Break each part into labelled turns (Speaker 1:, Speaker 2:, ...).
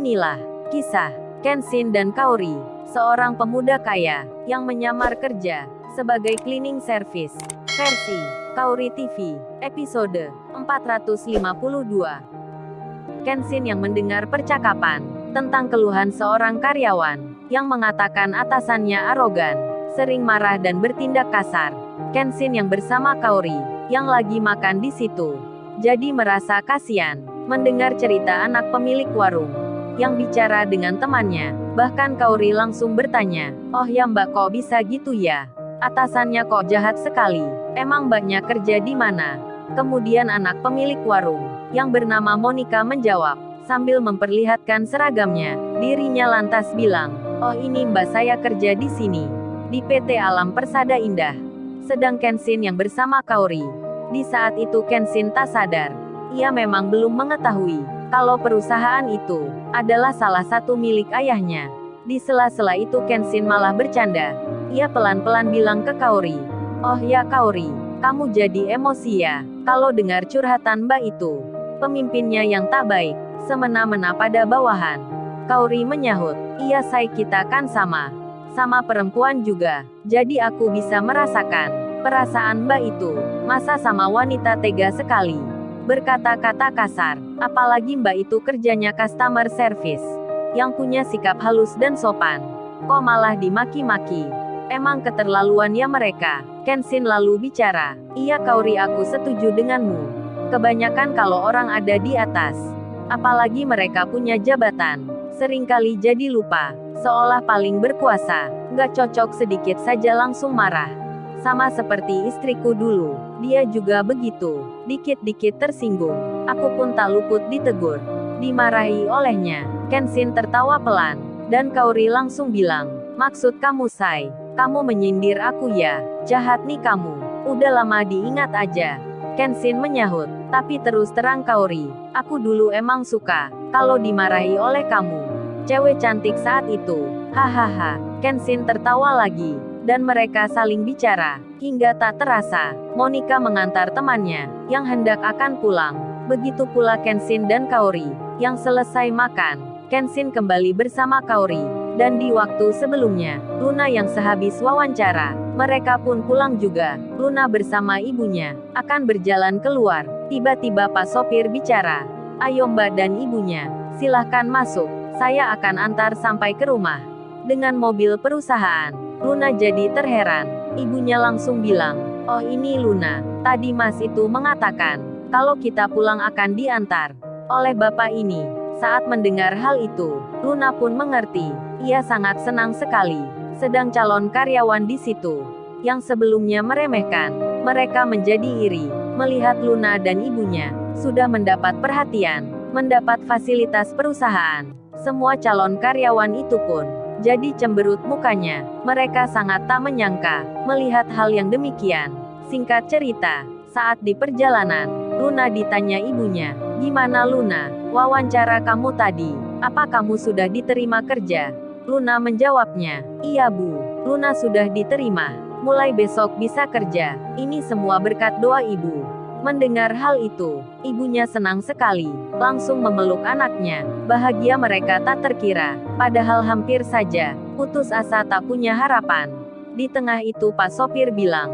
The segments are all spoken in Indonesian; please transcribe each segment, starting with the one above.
Speaker 1: Inilah kisah Kenshin dan Kaori, seorang pemuda kaya yang menyamar kerja sebagai cleaning service. Versi Kaori TV, episode 452. Kenshin yang mendengar percakapan tentang keluhan seorang karyawan yang mengatakan atasannya arogan, sering marah dan bertindak kasar. Kenshin yang bersama Kaori yang lagi makan di situ, jadi merasa kasihan mendengar cerita anak pemilik warung yang bicara dengan temannya. Bahkan Kaori langsung bertanya, "Oh ya Mbak, kok bisa gitu ya? Atasannya kok jahat sekali. Emang Mbaknya kerja di mana?" Kemudian anak pemilik warung yang bernama Monica menjawab sambil memperlihatkan seragamnya. Dirinya lantas bilang, "Oh ini Mbak, saya kerja di sini, di PT Alam Persada Indah." Sedang Kenshin yang bersama Kaori. Di saat itu Kenshin tak sadar. Ia memang belum mengetahui kalau perusahaan itu adalah salah satu milik ayahnya. Di sela-sela itu Kenshin malah bercanda. Ia pelan-pelan bilang ke Kaori, "Oh ya Kaori, kamu jadi emosi ya kalau dengar curhatan Mbak itu. Pemimpinnya yang tak baik, semena-mena pada bawahan." Kaori menyahut, "Iya say, kita kan sama perempuan juga, jadi aku bisa merasakan perasaan Mbak itu. Masa sama wanita tega sekali berkata-kata kasar, apalagi Mbak itu kerjanya customer service, yang punya sikap halus dan sopan. Kok malah dimaki-maki? Emang keterlaluan ya mereka." Kenshin lalu bicara, "Iya Kaori, aku setuju denganmu. Kebanyakan kalau orang ada di atas, apalagi mereka punya jabatan, seringkali jadi lupa, seolah paling berkuasa, nggak cocok sedikit saja langsung marah. Sama seperti istriku dulu, dia juga begitu, dikit-dikit tersinggung, aku pun tak luput ditegur, dimarahi olehnya." Kenshin tertawa pelan, dan Kaori langsung bilang, "Maksud kamu say, kamu menyindir aku ya? Jahat nih kamu, udah lama diingat aja." Kenshin menyahut, "Tapi terus terang Kaori, aku dulu emang suka kalau dimarahi oleh kamu. Cewek cantik saat itu." Hahaha. Kenshin tertawa lagi, dan mereka saling bicara, hingga tak terasa, Monica mengantar temannya, yang hendak akan pulang. Begitu pula Kenshin dan Kaori, yang selesai makan. Kenshin kembali bersama Kaori, dan di waktu sebelumnya, Luna yang sehabis wawancara, mereka pun pulang juga. Luna bersama ibunya, akan berjalan keluar. Tiba-tiba Pak Sopir bicara, "Ayo Mbak dan ibunya, silahkan masuk, saya akan antar sampai ke rumah dengan mobil perusahaan." Luna jadi terheran. Ibunya langsung bilang, "Oh ini Luna, tadi Mas itu mengatakan, kalau kita pulang akan diantar oleh bapak ini." Saat mendengar hal itu, Luna pun mengerti. Ia sangat senang sekali. Sedang calon karyawan di situ, yang sebelumnya meremehkan mereka, menjadi iri melihat Luna dan ibunya sudah mendapat perhatian, mendapat fasilitas perusahaan. Semua calon karyawan itu pun jadi cemberut mukanya. Mereka sangat tak menyangka melihat hal yang demikian. Singkat cerita, saat di perjalanan, Luna ditanya ibunya, "Gimana Luna, wawancara kamu tadi? Apa kamu sudah diterima kerja?" Luna menjawabnya, "Iya Bu, Luna sudah diterima. Mulai besok bisa kerja. Ini semua berkat doa Ibu." Mendengar hal itu, ibunya senang sekali, langsung memeluk anaknya. Bahagia mereka tak terkira, padahal hampir saja putus asa, tak punya harapan. Di tengah itu Pak Sopir bilang,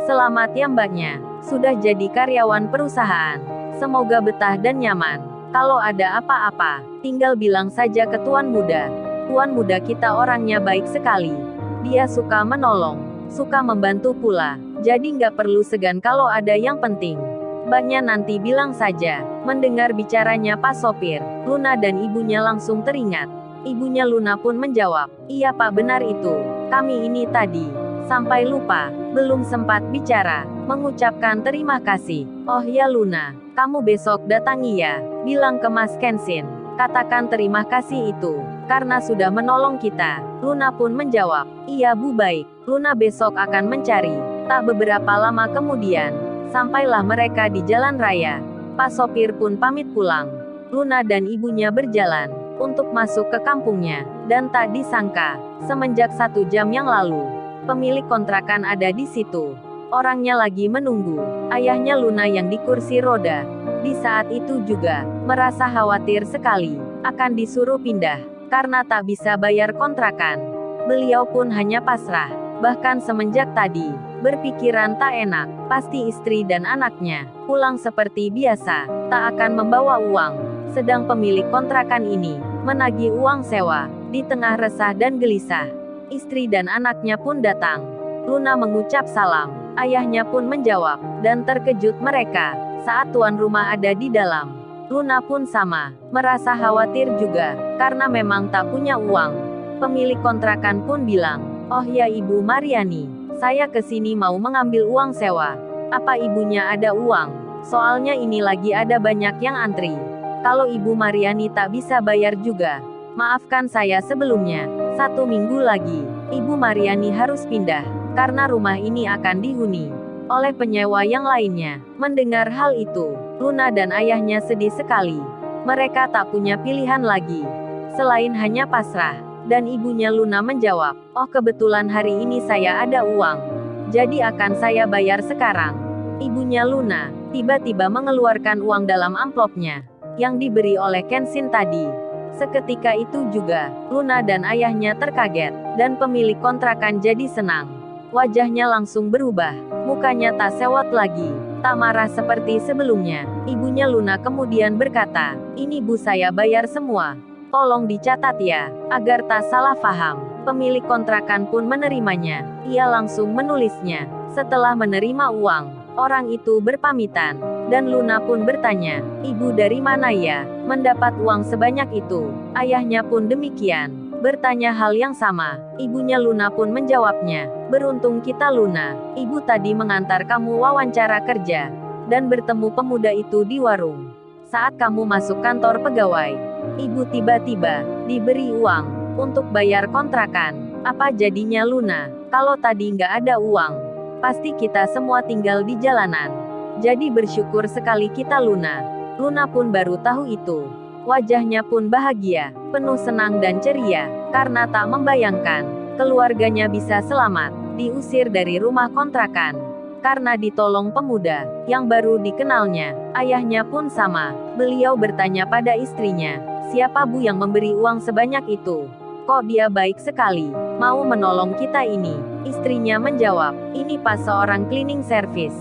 Speaker 1: "Selamat ya Mbaknya, sudah jadi karyawan perusahaan. Semoga betah dan nyaman. Kalau ada apa-apa, tinggal bilang saja ke Tuan Muda. Tuan Muda kita orangnya baik sekali. Dia suka menolong, suka membantu pula. Jadi nggak perlu segan kalau ada yang penting. Mbaknya nanti bilang saja." Mendengar bicaranya Pak Sopir, Luna dan ibunya langsung teringat. Ibunya Luna pun menjawab, "Iya Pak, benar itu. Kami ini tadi sampai lupa, belum sempat bicara, mengucapkan terima kasih." "Oh ya Luna, kamu besok datangi ya, bilang ke Mas Kenshin, katakan terima kasih itu, karena sudah menolong kita." Luna pun menjawab, "Iya Bu, baik." Luna besok akan mencari. Tak beberapa lama kemudian, sampailah mereka di jalan raya. Pak Sopir pun pamit pulang. Luna dan ibunya berjalan untuk masuk ke kampungnya, dan tak disangka, semenjak 1 jam yang lalu, pemilik kontrakan ada di situ. Orangnya lagi menunggu. Ayahnya Luna yang di kursi roda, di saat itu juga merasa khawatir sekali. akan disuruh pindah, karena tak bisa bayar kontrakan. Beliau pun hanya pasrah. Bahkan semenjak tadi, berpikiran tak enak, pasti istri dan anaknya pulang seperti biasa, tak akan membawa uang. Sedang pemilik kontrakan ini menagih uang sewa. Di tengah resah dan gelisah, istri dan anaknya pun datang. Luna mengucap salam, ayahnya pun menjawab, dan terkejut mereka saat tuan rumah ada di dalam. Luna pun sama, merasa khawatir juga, karena memang tak punya uang. Pemilik kontrakan pun bilang, "Oh ya Ibu Mariani, saya kesini mau mengambil uang sewa. Apa ibunya ada uang? Soalnya ini lagi ada banyak yang antri. Kalau Ibu Mariani tak bisa bayar juga, maafkan saya sebelumnya. 1 minggu lagi, Ibu Mariani harus pindah, karena rumah ini akan dihuni oleh penyewa yang lainnya." Mendengar hal itu, Luna dan ayahnya sedih sekali. Mereka tak punya pilihan lagi selain hanya pasrah. Dan ibunya Luna menjawab, "Oh kebetulan hari ini saya ada uang, jadi akan saya bayar sekarang." Ibunya Luna tiba-tiba mengeluarkan uang dalam amplopnya yang diberi oleh Kenshin tadi. Seketika itu juga, Luna dan ayahnya terkaget, dan pemilik kontrakan jadi senang. Wajahnya langsung berubah, mukanya tak sewot lagi, tak marah seperti sebelumnya. Ibunya Luna kemudian berkata, "Ini Bu, saya bayar semua. Tolong dicatat ya, agar tak salah paham." Pemilik kontrakan pun menerimanya. Ia langsung menulisnya. Setelah menerima uang, orang itu berpamitan. Dan Luna pun bertanya, "Ibu dari mana ya, mendapat uang sebanyak itu?" Ayahnya pun demikian, bertanya hal yang sama. Ibunya Luna pun menjawabnya, "Beruntung kita Luna, ibu tadi mengantar kamu wawancara kerja, dan bertemu pemuda itu di warung. Saat kamu masuk kantor pegawai, ibu tiba-tiba diberi uang untuk bayar kontrakan. Apa jadinya Luna, kalau tadi nggak ada uang? Pasti kita semua tinggal di jalanan. Jadi bersyukur sekali kita Luna." Luna pun baru tahu itu. Wajahnya pun bahagia, penuh senang dan ceria, karena tak membayangkan keluarganya bisa selamat diusir dari rumah kontrakan karena ditolong pemuda yang baru dikenalnya. Ayahnya pun sama. Beliau bertanya pada istrinya, "Siapa Bu yang memberi uang sebanyak itu? Kok dia baik sekali, mau menolong kita ini?" Istrinya menjawab, "Ini pas seorang cleaning service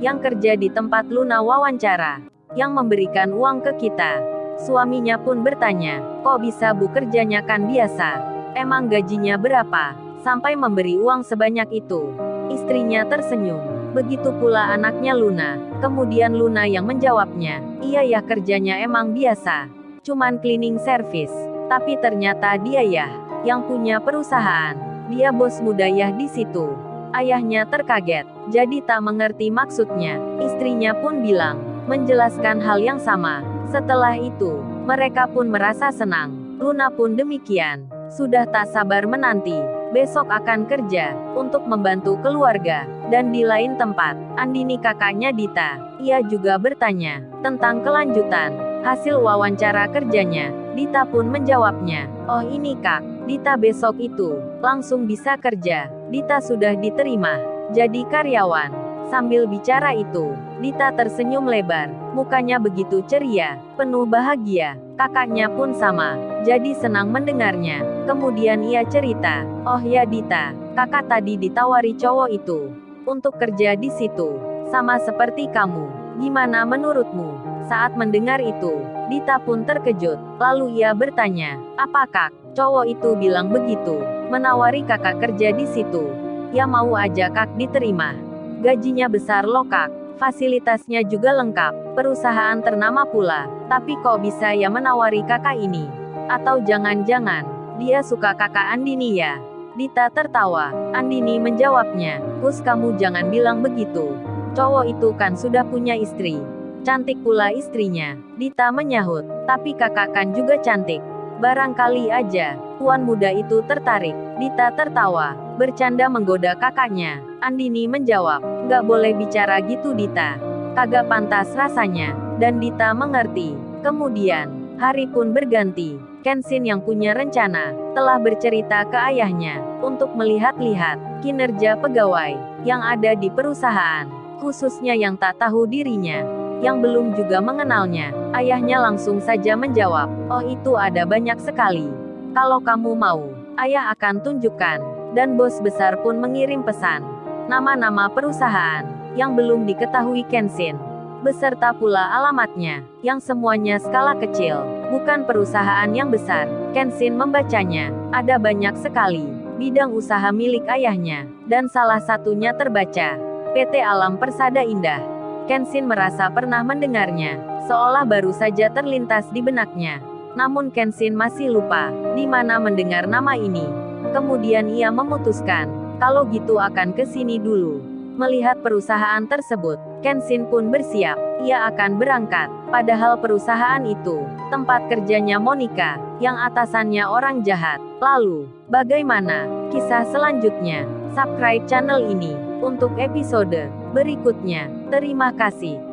Speaker 1: yang kerja di tempat Luna wawancara, yang memberikan uang ke kita." Suaminya pun bertanya, "Kok bisa Bu, kerjanya kan biasa? Emang gajinya berapa, sampai memberi uang sebanyak itu?" Istrinya tersenyum. Begitu pula anaknya Luna. Kemudian Luna yang menjawabnya, "Iya ya, kerjanya emang biasa. Cuman cleaning service. Tapi ternyata dia ya yang punya perusahaan. Dia bos muda ya di situ." Ayahnya terkaget, jadi tak mengerti maksudnya. Istrinya pun bilang, menjelaskan hal yang sama. Setelah itu, mereka pun merasa senang. Luna pun demikian. Sudah tak sabar menanti besok akan kerja untuk membantu keluarga. Dan di lain tempat, Andini kakaknya Dita, ia juga bertanya tentang kelanjutan hasil wawancara kerjanya. Dita pun menjawabnya, "Oh ini Kak, Dita besok itu langsung bisa kerja. Dita sudah diterima jadi karyawan." Sambil bicara itu, Dita tersenyum lebar, mukanya begitu ceria, penuh bahagia. Kakaknya pun sama, jadi senang mendengarnya. Kemudian ia cerita, "Oh ya Dita, kakak tadi ditawari cowok itu untuk kerja di situ, sama seperti kamu. Gimana menurutmu?" Saat mendengar itu, Dita pun terkejut. Lalu ia bertanya, "Apa Kak, cowok itu bilang begitu, menawari kakak kerja di situ? Ya mau aja Kak diterima. Gajinya besar loh Kak, fasilitasnya juga lengkap, perusahaan ternama pula. Tapi kok bisa ya menawari kakak ini? Atau jangan-jangan dia suka kakak Andini ya?" Dita tertawa. Andini menjawabnya, "Hus, kamu jangan bilang begitu. Cowok itu kan sudah punya istri. Cantik pula istrinya." Dita menyahut, "Tapi kakak kan juga cantik. Barangkali aja tuan muda itu tertarik." Dita tertawa, bercanda menggoda kakaknya. Andini menjawab, "Nggak boleh bicara gitu Dita. Kagak pantas rasanya." Dan Dita mengerti. Kemudian, hari pun berganti. Kenshin yang punya rencana telah bercerita ke ayahnya untuk melihat-lihat kinerja pegawai yang ada di perusahaan, khususnya yang tak tahu dirinya. yang belum juga mengenalnya. Ayahnya langsung saja menjawab, "Oh, itu ada banyak sekali. Kalau kamu mau, ayah akan tunjukkan." Dan bos besar pun mengirim pesan. Nama-nama perusahaan yang belum diketahui Kenshin, beserta pula alamatnya, yang semuanya skala kecil, bukan perusahaan yang besar. Kenshin membacanya, ada banyak sekali bidang usaha milik ayahnya, dan salah satunya terbaca, PT Alam Persada Indah. Kenshin merasa pernah mendengarnya, seolah baru saja terlintas di benaknya. Namun Kenshin masih lupa, di mana mendengar nama ini. Kemudian ia memutuskan, kalau gitu akan ke sini dulu. Melihat perusahaan tersebut, Kenshin pun bersiap, ia akan berangkat. Padahal perusahaan itu, tempat kerjanya Monica, yang atasannya orang jahat. Lalu, bagaimana kisah selanjutnya? Subscribe channel ini untuk episode berikutnya. Terima kasih.